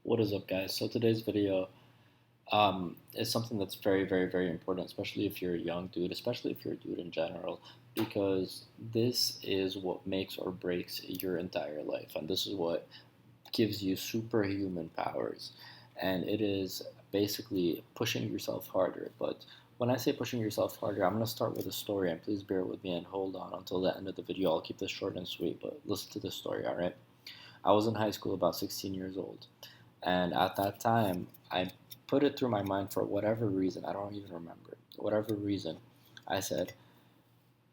What is up, guys? So today's video is something that's very, very, very important, especially if you're a young dude, especially if you're a dude in general, because this is what makes or breaks your entire life, and this is what gives you superhuman powers, and it is basically pushing yourself harder. But when I say pushing yourself harder, I'm going to start with a story, and please bear with me and hold on until the end of the video. I'll keep this short and sweet, but listen to this story, all right? I was in high school, about 16 years old. And at that time, I put it through my mind for whatever reason. I don't even remember. Whatever reason, I said,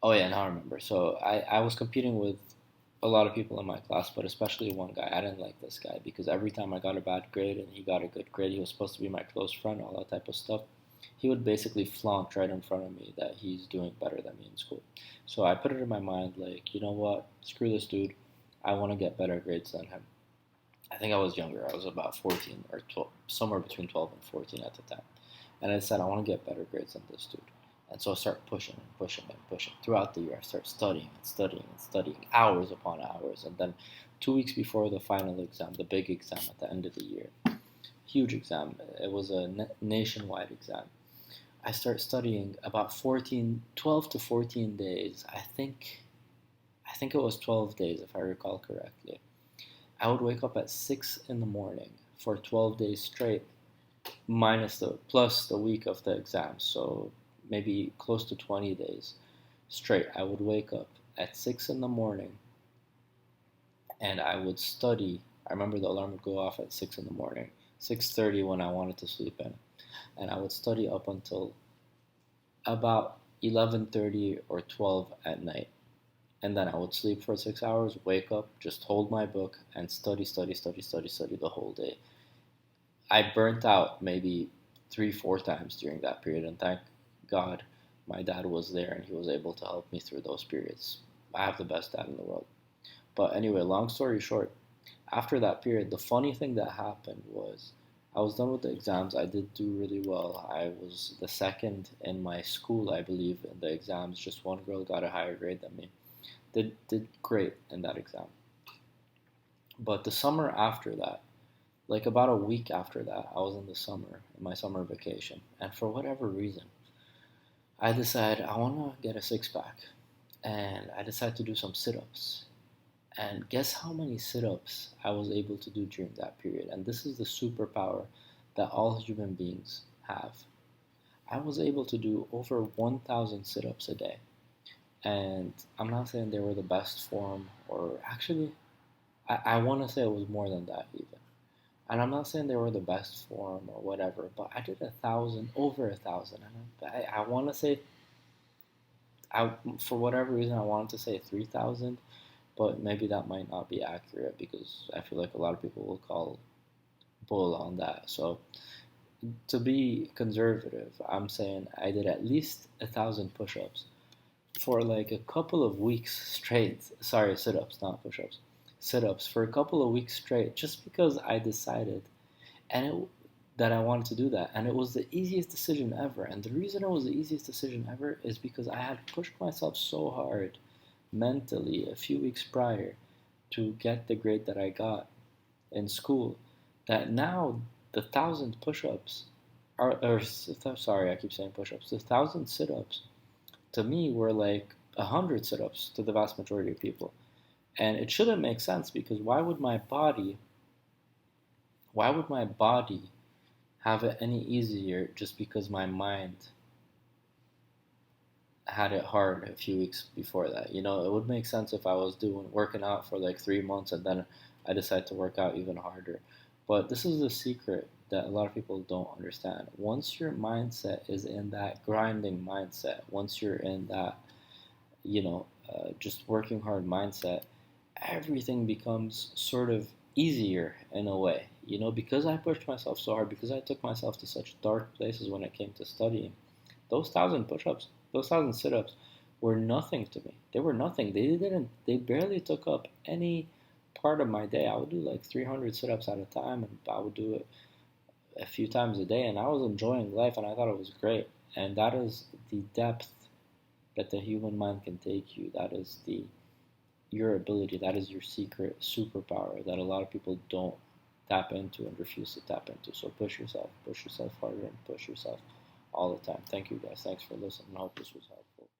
oh yeah, now I remember. So I was competing with a lot of people in my class, but especially one guy. I didn't like this guy because every time I got a bad grade and he got a good grade, he was supposed to be my close friend, all that type of stuff. He would basically flaunt right in front of me that he's doing better than me in school. So I put it in my mind, like, you know what? Screw this dude. I want to get better grades than him. I think I was younger. I was about 14 or 12, somewhere between 12 and 14 at the time. And I said, I want to get better grades than this dude. And so I start pushing and pushing and pushing. Throughout the year, I start studying and studying and studying, hours upon hours. And then 2 weeks before the final exam, the big exam at the end of the year, huge exam, it was a nationwide exam. I start studying about 14, 12 to 14 days. I think it was 12 days, if I recall correctly. I would wake up at 6 in the morning for 12 days straight, minus the plus the week of the exam. So maybe close to 20 days straight. I would wake up at 6 in the morning and I would study. I remember the alarm would go off at 6 in the morning, 6:30 when I wanted to sleep in, and I would study up until about 11:30 or 12 at night. And then I would sleep for 6 hours, wake up, just hold my book, and study, study, study, study, study the whole day. I burnt out maybe three, four times during that period, and thank God my dad was there and he was able to help me through those periods. I have the best dad in the world. But anyway, long story short, after that period, the funny thing that happened was I was done with the exams. I did do really well. I was the second in my school, I believe, in the exams. Just one girl got a higher grade than me. Did great in that exam. But the summer after that, like about a week after that, I was in the summer, in my summer vacation, and for whatever reason, I decided I want to get a six pack, and I decided to do some sit ups. And guess how many sit ups I was able to do during that period? And this is the superpower that all human beings have. I was able to do over 1,000 sit ups a day. And I'm not saying they were the best form, or actually, I want to say it was more than that even. And I'm not saying they were the best form or whatever, but I did 1,000, over 1,000. And I want to say, for whatever reason, I wanted to say 3,000, but maybe that might not be accurate because I feel like a lot of people will call bull on that. So to be conservative, I'm saying I did at least 1,000 push-ups for like a couple of weeks straight. Sorry, sit-ups, not push-ups. Sit-ups for a couple of weeks straight, just because I decided and that I wanted to do that. And it was the easiest decision ever. And the reason it was the easiest decision ever is because I had pushed myself so hard mentally a few weeks prior to get the grade that I got in school that now the 1,000 push-ups or sorry, I keep saying push-ups. The 1,000 sit-ups to me were like 100 sit-ups to the vast majority of people. And it shouldn't make sense because why would my body have it any easier just because my mind had it hard a few weeks before that. It would make sense if I was doing working out for like 3 months and then I decided to work out even harder. But this is the secret that a lot of people don't understand. Once your mindset is in that grinding mindset, once you're in that, just working hard mindset, everything becomes sort of easier in a way. Because I pushed myself so hard, because I took myself to such dark places when it came to studying, those 1,000 push-ups, those 1,000 sit-ups were nothing to me. They were nothing. They barely took up any part of my day. I would do like 300 sit-ups at a time, and I would do it a few times a day, and I was enjoying life, and I thought it was great. And that is the depth that the human mind can take you. That is your ability. That is your secret superpower that a lot of people don't tap into and refuse to tap into. So push yourself harder, and push yourself all the time. Thank you guys. Thanks for listening. I hope this was helpful.